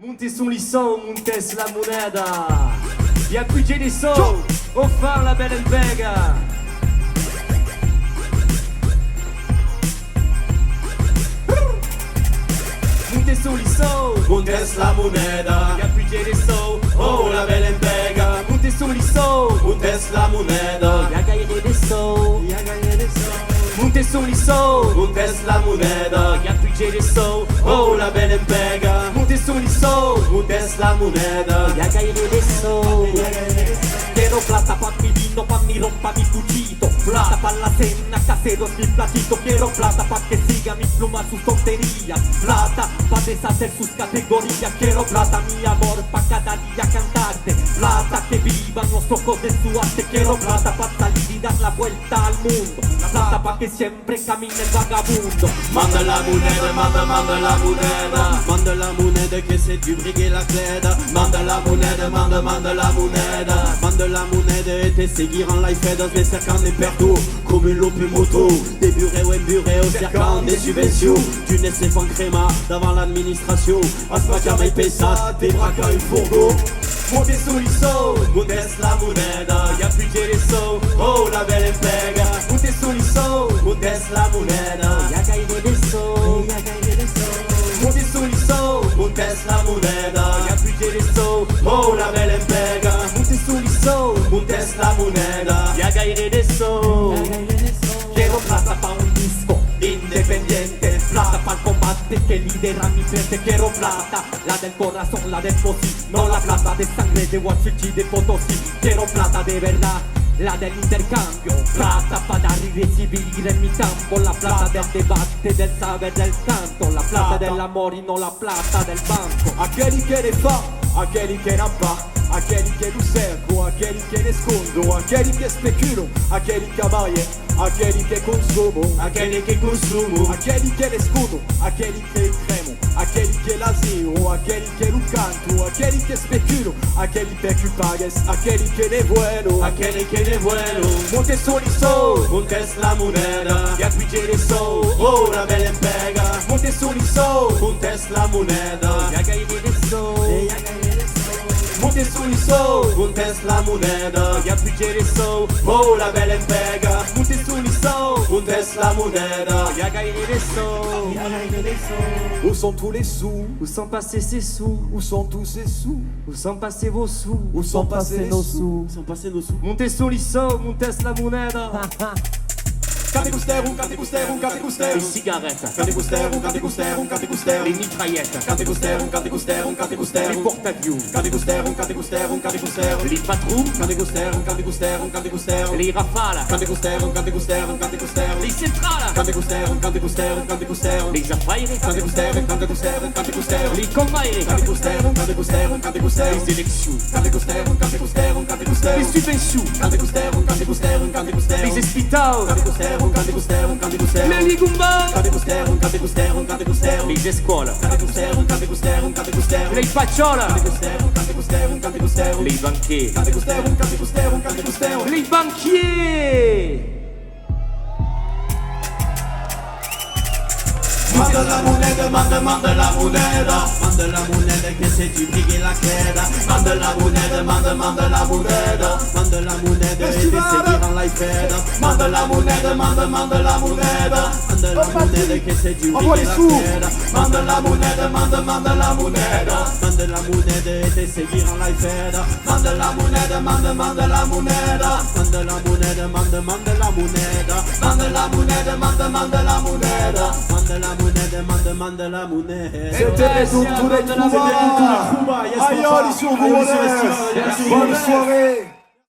Monte son lição, montes la moneda. E a cuide de som, o far la bella pega. Monte son lição, Montes la moneda, e a cuide de som, oh la belle pega. monte son lição, Montes la moneda, e a gaire de som, y a gagné des sous. monte son lição, Montes la moneda, e a cuide de som, oh la belle pega. monte son lição, Montes la moneda, e a gaire de som. y a gagné des sous. Quiero plata pa' mi vino, pa' mi rompa, mi cuchito. Plata pa' la cena, caseros, mi platito. Quiero plata pa' que siga mi pluma, sus tonterías. Plata pa' deshacer sus categorías. Quiero plata, mi amor, pa' cada día cantarte. Plata que vivan los ojos de su arte. Quiero plata pa' salir y dar la vuelta al mundo. Plata pa' que siempre camine el vagabundo. Manda la moneda, manda la moneda. Manda la moneda che se tu brighi la cleda. Manda la moneda, manda la moneda. Manda la moneda e te seguiranno la fede. Ne cercando in perdu come un lupo in moto. Des bureaux et bureaux cercant des subventions. Tu ne sais pas crema devant l'administration. Aspacca mai pesa, te braca un fourgon. Monte son lição, Montes la moneda, e a cuide de som, oh la belle pega. monte son lição, Montes la moneda, e a gaire de som. y a gagné des sous. Monte son lição, Montes la moneda, e a cuide de som, oh la belle pega. monte son lição, Montes la moneda, e a gaire de som. Quiero plata pa' un disco independiente. Plata para el combate que lidera mi frente. Quiero plata, la del corazón, la del posi. No la plata de sangre de Huachichi de Potosí. Quiero plata de verdad, la del intercambio. Plata para dar y recibir en mi campo. La plata del debate, del saber, del canto. La plata del amor y no la plata del banco. Aquele che ne fa, aquele che non fa, aquele che non cerco, aquele che nascondo, aquele che speculo, aquele che ammaie, aquele che consumo, aquele che consumo, aquele che nascondo, aquele che cremo, aquele che l'asilo, aquele che lo canto, aquele che speculo, aquele che pagues, aquele che ne vuelo, aquele che ne vuelo. Monte son lição, Montes la moneda, e a cuide de som, oh la belle pega. monte son lição, Montes la moneda, e a gaire de som. y a gagné des sous. Monte son lição, Montes la moneda, e a cuide de som, oh la belle pega. monte son lição, Montes la moneda, e a gaire de som. y a gagné des sous. où sont tous les sous, Où sont passés ces sous? où sont tous ces sous, Où sont passés vos sous? où sont passés nos sous. Sont passés nos sous. Monte son lição, montes la moneda. Cante gusterum, cante gusterum, cante Les gusterum, cigarettes, cante gusterum, cante gusterum, cante les gusterum, mitraillettes, cante gusterum, cante gusterum, cante les gusterum, porte-avions, cante gusterum, cante gusterum, cante gusterum, les patrouilles, cante gusterum, cante gusterum, cante gusterum, les rafales, cante gusterum, cante gusterum, cante gusterum, les centrales, cante gusterum, cante gusterum, cante gusterum, les affaires, cante gusterum, cante gusterum, cante gusterum, les convois, cante gusterum, cante gusterum, cante gusterum, les élections, cante gusterum, cante gusterum, cante les gusterum, subventions, cante gusterum, cante gusterum, cante gusterum, les hospitaux, cante gusterum, cante gusterum, cante gusterum, les ligumbas, cante gusterum, cante gusterum, cante gusterum, les escoles, cante gusterum, cante gusterum, cante gusterum, les faccioles, cante gusterum, cante gusterum, cante gusterum, les banquiers, cante gusterum, cante gusterum, cante gusterum. les banquiers. Manda la moneda, manda la moneda. Manda la moneda che se tu brighi la cleda. Manda la moneda, manda la moneda. Manda la moneda e te seguiranno la fede. Manda la moneda, manda la moneda. Manda la moneda che se tu brighi la cleda. Manda la moneda, manda la moneda. Manda la moneda e te seguiranno la fede. Manda la moneda, manda la moneda. Manda la moneda, manda la moneda. Manda la moneda, manda la moneda. Manda la moneda, manda la moneda. C'était les tours de Cuba. Aïe, sur vous, bonne soirée.